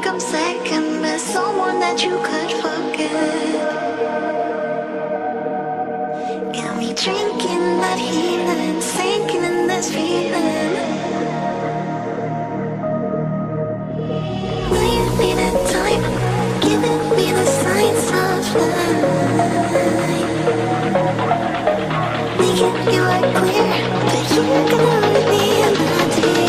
I'm second best, someone that you could forget. Got me drinking that healing, sinking in this feeling. Will you be the time, giving me the signs of life? Making you are clear, but you're gonna reveal my dear.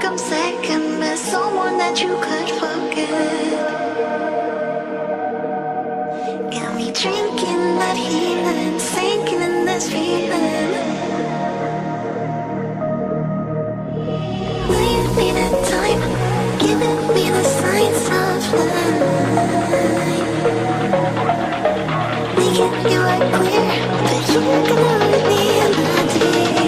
I'm second best, someone that you could forget. Got me drinking that healing, sinking in this feeling. Will you be the time, giving me the signs of life? Making you are clear, but you're gonna reveal my dear.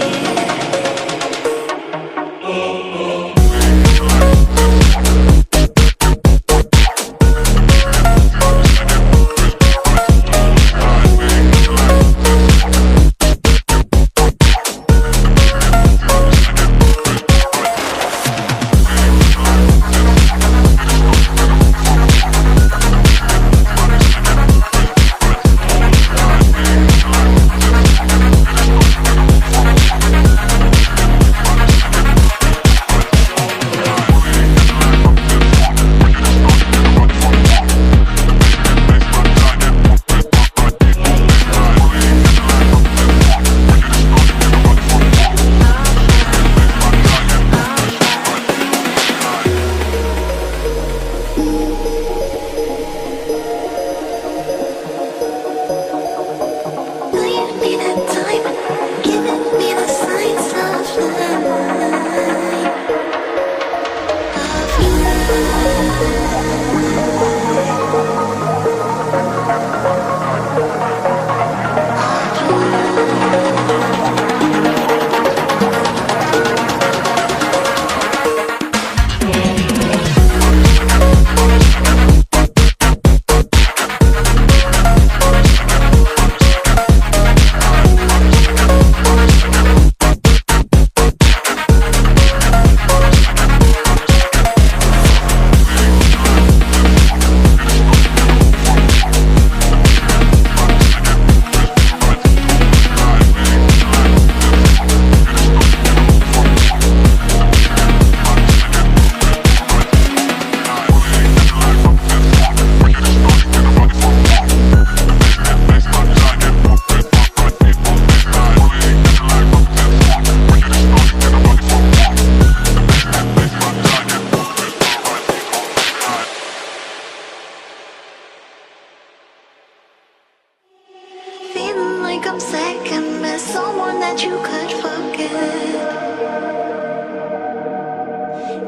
that you could forget.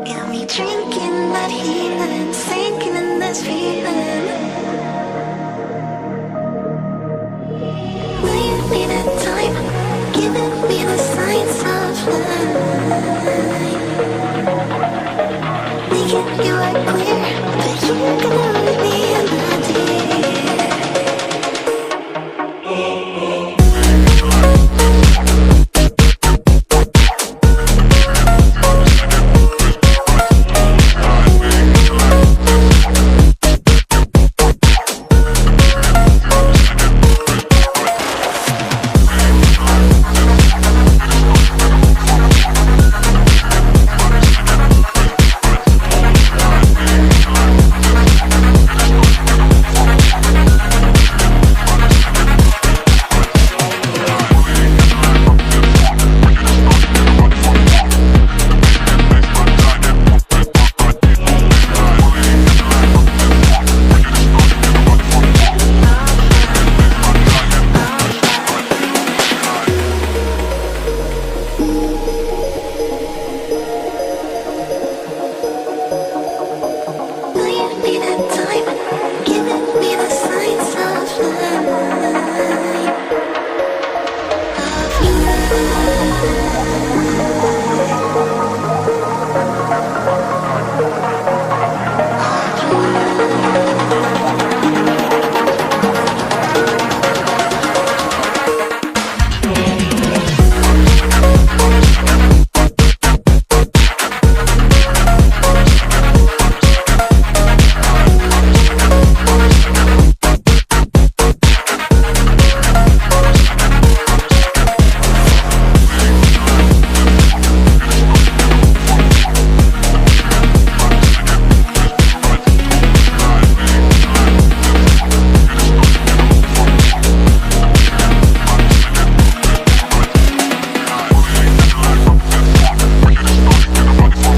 Got me drinking that healing, sinking in this feeling. Leave me the time, giving me the signs of love.